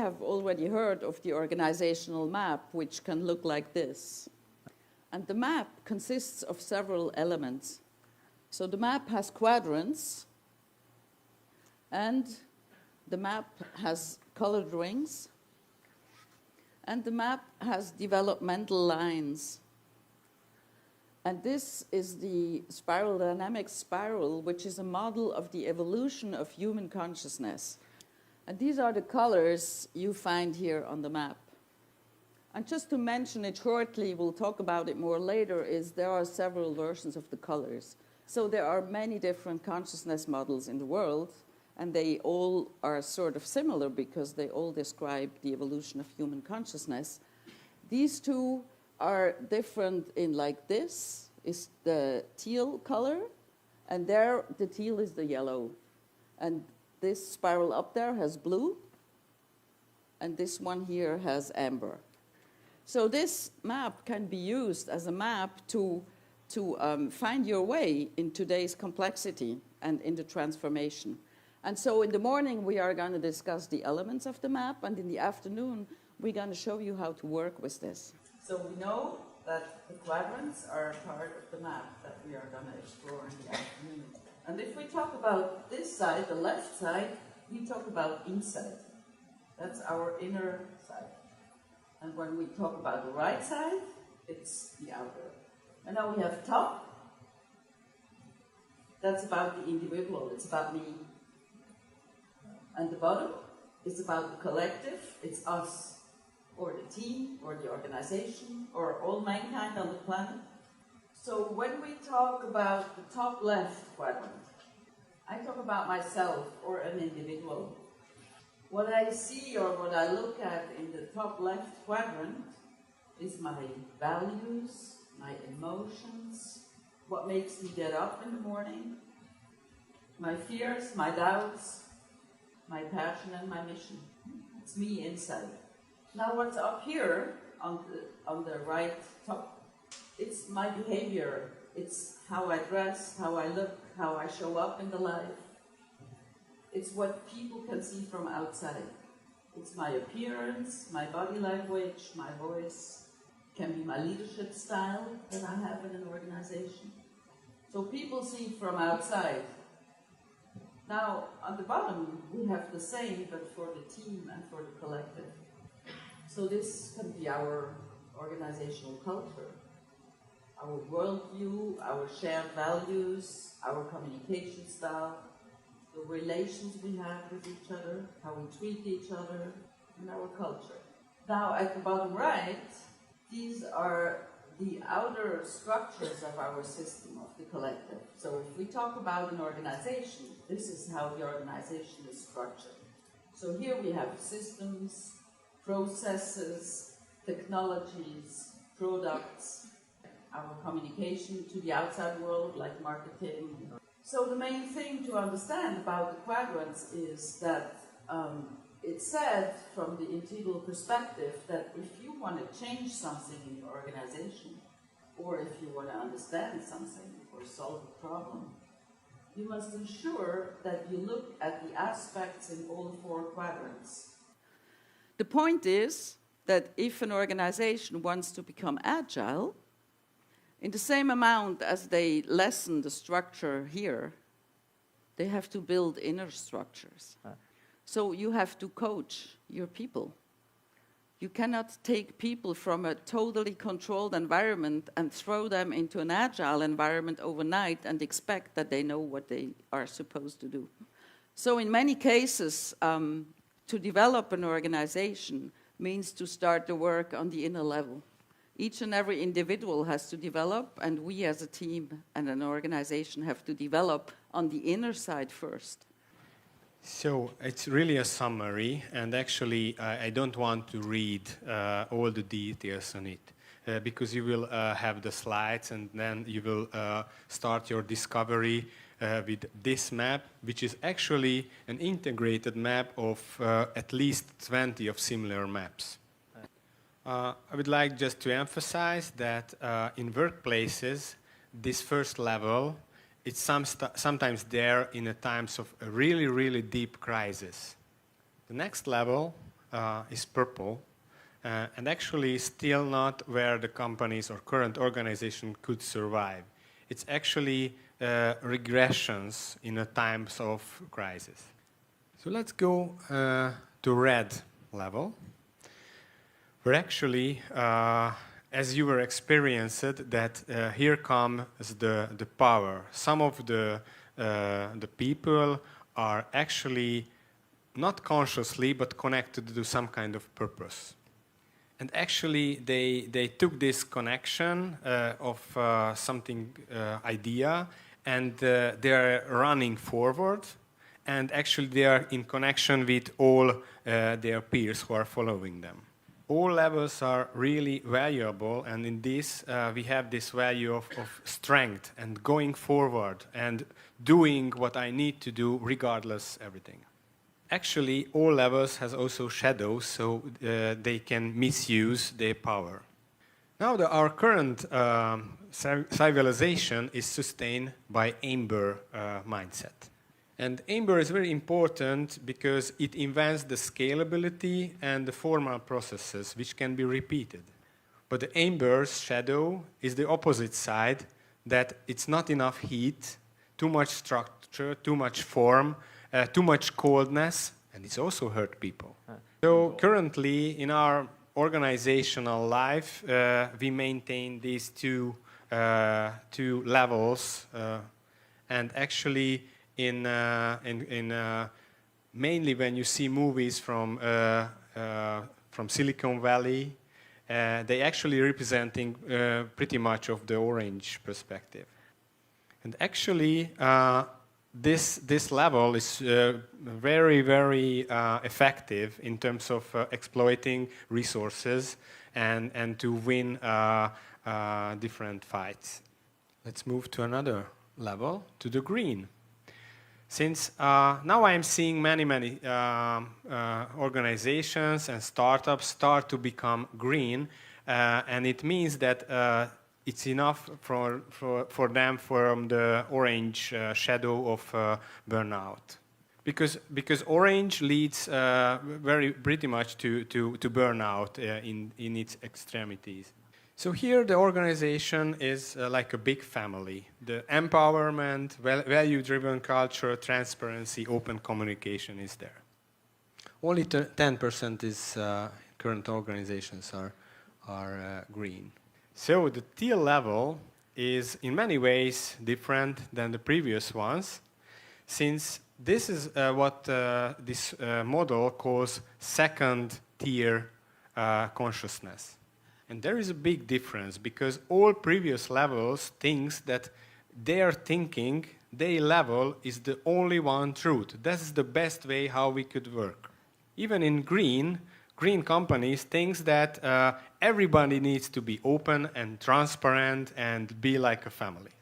have already heard of the organizational map, which can look like this. And the map consists of several elements. So the map has quadrants, and the map has colored rings, and the map has developmental lines. And this is the spiral dynamics spiral, which is a model of the evolution of human consciousness. And these are the colors you find here on the map. And just to mention it shortly, we'll talk about it more later, is there are several versions of the colors. So there are many different consciousness models in the world, and they all are sort of similar because they all describe the evolution of human consciousness. These two are different in like this is the teal color, and there the teal is the yellow. And this spiral up there has blue, and this one here has amber. So this map can be used as a map to find your way in today's complexity and in the transformation. And so in the morning, we are going to discuss the elements of the map, and in the afternoon, we're going to show you how to work with this. So we know that the quadrants are part of the map that we are going to explore in the afternoon. And if we talk about this side, the left side, we talk about inside. That's our inner side. And when we talk about the right side, it's the outer. And now we have top. That's about the individual. It's about me. And the bottom is about the collective. It's us, or the team, or the organization, or all mankind on the planet. So when we talk about the top left quadrant, I talk about myself or an individual. What I see or what I look at in the top left quadrant is my values, my emotions, what makes me get up in the morning, my fears, my doubts, my passion and my mission. It's me inside. Now what's up here on the right top, it's my behavior. It's how I dress, how I look, how I show up in the life. It's what people can see from outside. It's my appearance, my body language, my voice. It can be my leadership style that I have in an organization. So people see from outside. Now, on the bottom, we have the same, but for the team and for the collective. So this can be our organizational culture, our worldview, our shared values, our communication style, the relations we have with each other, how we treat each other, and our culture. Now, at the bottom right, these are the outer structures of our system, of the collective. So if we talk about an organization, this is how the organization is structured. So here we have systems, processes, technologies, products, our communication to the outside world, like marketing. So the main thing to understand about the quadrants is that it's said from the integral perspective that if you want to change something in your organization, or if you want to understand something or solve a problem, you must ensure that you look at the aspects in all four quadrants. The point is that if an organization wants to become agile, in the same amount as they lessen the structure here, they have to build inner structures. So you have to coach your people. You cannot take people from a totally controlled environment and throw them into an agile environment overnight and expect that they know what they are supposed to do. So in many cases, to develop an organization means to start the work on the inner level. Each and every individual has to develop, and we as a team and an organization have to develop on the inner side first. So it's really a summary, and actually I don't want to read all the details on it because you will have the slides, and then you will start your discovery with this map, which is actually an integrated map of at least 20 of similar maps. I would like just to emphasize that in workplaces, this first level, it's sometimes there in times of a really, really deep crisis. The next level is purple, and actually still not where the companies or current organization could survive. It's actually regressions in a times of crisis. So let's go to red level, where actually, as you were experienced, that here comes the power. Some of the people are actually not consciously, but connected to some kind of purpose. And actually, they took this connection of something idea, and they are running forward, and actually they are in connection with all their peers who are following them. All levels are really valuable, and in this we have this value of strength and going forward and doing what I need to do regardless everything. Actually, all levels has also shadows, so they can misuse their power. Now, our current civilization is sustained by Amber mindset. And Amber is very important because it invents the scalability and the formal processes which can be repeated. But the Amber's shadow is the opposite side, that it's not enough heat, too much structure, too much form, too much coldness, and it's also hurt people. So currently in our organizational life, we maintain these two levels, and actually mainly when you see movies from Silicon Valley, they actually representing pretty much of the orange perspective. And actually, this level is very, very effective in terms of exploiting resources and to win different fights. Let's move to another level, to the green. Since now I'm seeing many organizations and startups start to become green, and it means that it's enough for them from the orange shadow of burnout. Because orange leads pretty much to burnout in its extremities. So here the organization is like a big family. The empowerment, value-driven culture, transparency, open communication is there. Only 10% is current organizations are green. So the teal level is in many ways different than the previous ones, since this is what this model calls second tier consciousness. And there is a big difference, because all previous levels thinks that their thinking, their level is the only one truth. That's the best way how we could work. Even in green companies thinks that everybody needs to be open and transparent and be like a family,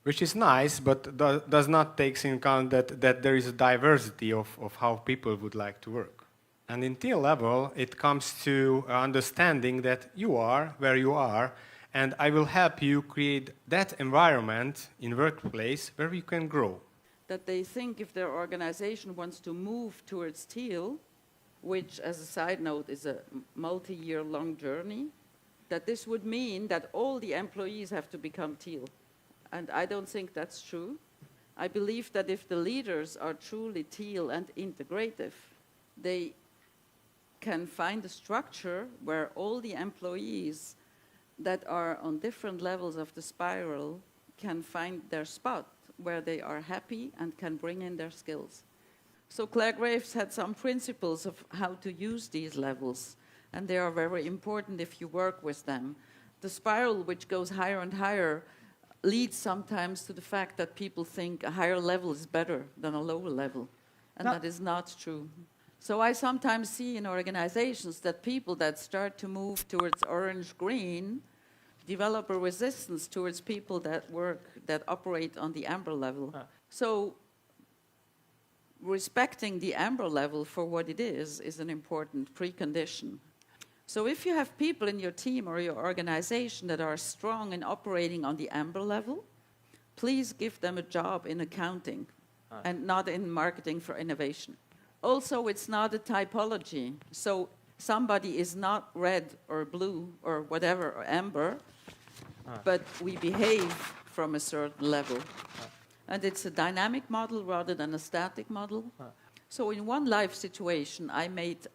which is nice, but does not take into account that there is a diversity of how people would like to work. And in teal level, it comes to understanding that you are where you are, and I will help you create that environment in workplace where you can grow. That they think if their organization wants to move towards teal, which, as a side note, is a multi-year long journey, that this would mean that all the employees have to become teal. And I don't think that's true. I believe that if the leaders are truly teal and integrative, they can find a structure where all the employees that are on different levels of the spiral can find their spot where they are happy and can bring in their skills. So Clare Graves had some principles of how to use these levels, and they are very important if you work with them. The spiral, which goes higher and higher, leads sometimes to the fact that people think a higher level is better than a lower level, and that is not true. So I sometimes see in organizations that people that start to move towards orange-green develop a resistance towards people that operate on the amber level. So respecting the amber level for what it is an important precondition. So if you have people in your team or your organization that are strong in operating on the amber level, please give them a job in accounting and not in marketing for innovation. Also, it's not a typology. So somebody is not red or blue or whatever, or amber, but we behave from a certain level. And it's a dynamic model rather than a static model. So in one life situation, I might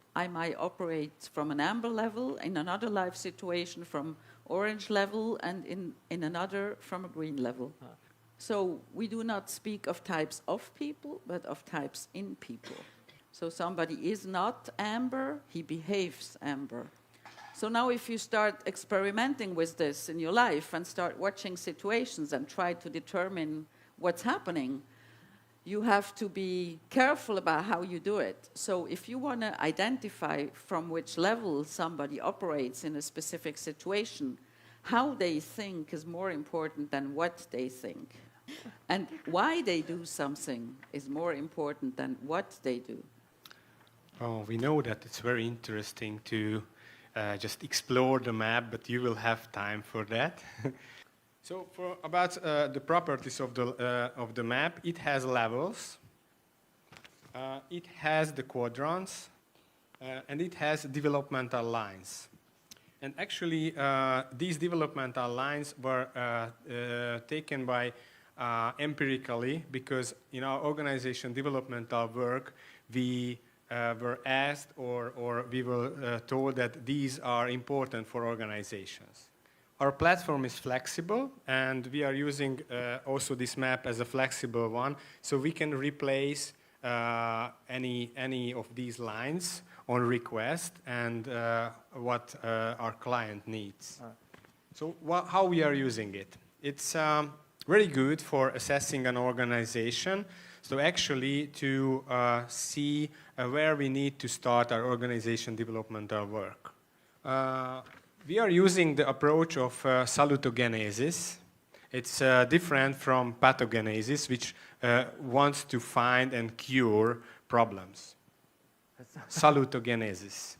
operate from an amber level, in another life situation from orange level, and in another from a green level. So we do not speak of types of people, but of types in people. So somebody is not amber, he behaves amber. So now if you start experimenting with this in your life and start watching situations and try to determine what's happening, you have to be careful about how you do it. So if you want to identify from which level somebody operates in a specific situation, how they think is more important than what they think. And why they do something is more important than what they do. Oh, we know that it's very interesting to just explore the map, but you will have time for that. So for about the properties of the map, it has levels, it has the quadrants, and it has developmental lines. And actually, these developmental lines were taken by empirically, because in our organization developmental work, we were asked or we were told that these are important for organizations. Our platform is flexible, and we are using also this map as a flexible one, so we can replace any of these lines on request and what our client needs. So how we are using it? It's very good for assessing an organization, so actually to see where we need to start our organization developmental work. We are using the approach of salutogenesis. It's different from pathogenesis, which wants to find and cure problems. Salutogenesis.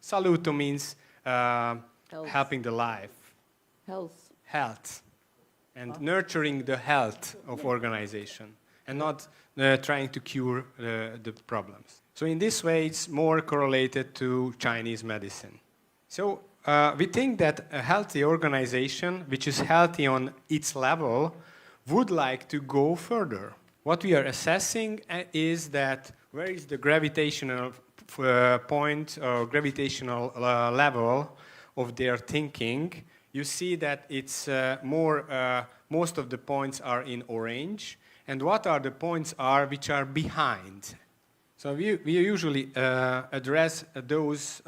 Saluto means helping the life. Health. And nurturing the health of organization, and not trying to cure the problems. So in this way, it's more correlated to Chinese medicine. So we think that a healthy organization, which is healthy on its level, would like to go further. What we are assessing is that where is the gravitational point or gravitational level of their thinking. You see that it's most of the points are in orange, and what are the points which are behind. So we usually address those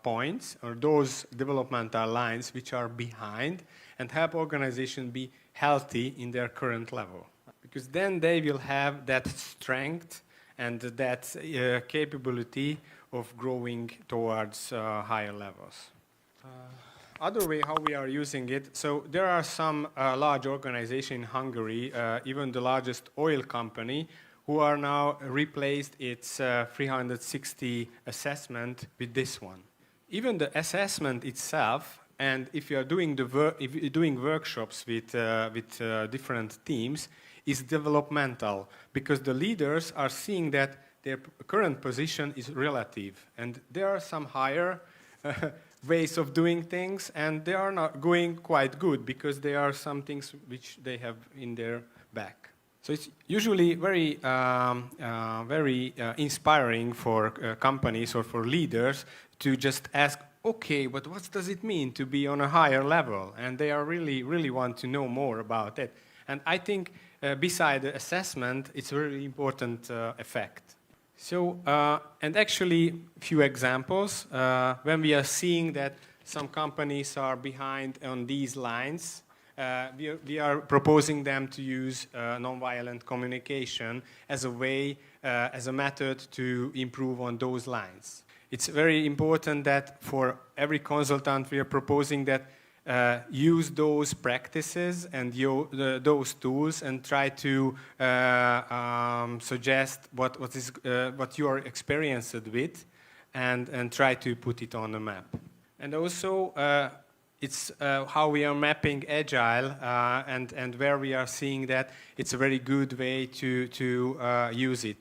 points or those developmental lines which are behind and help organizations be healthy in their current level. Because then they will have that strength and that capability of growing towards higher levels. Other way how we are using it, so there are some large organizations in Hungary, even the largest oil company, who are now replaced its 360 assessment with this one. Even the assessment itself, and if you are doing workshops with different teams, is developmental, because the leaders are seeing that their current position is relative, and there are some higher ways of doing things, and they are not going quite good because there are some things which they have in their back. So it's usually very inspiring for companies or for leaders to just ask, okay, but what does it mean to be on a higher level? And they are really want to know more about it. And I think beside the assessment, it's a really important effect. So, and actually, few examples. When we are seeing that some companies are behind on these lines, we are proposing them to use nonviolent communication as a way, as a method to improve on those lines. It's very important that for every consultant we are proposing that use those practices and those tools and try to suggest what you are experienced with and try to put it on a map. And also it's how we are mapping agile and where we are seeing that it's a very good way to use it.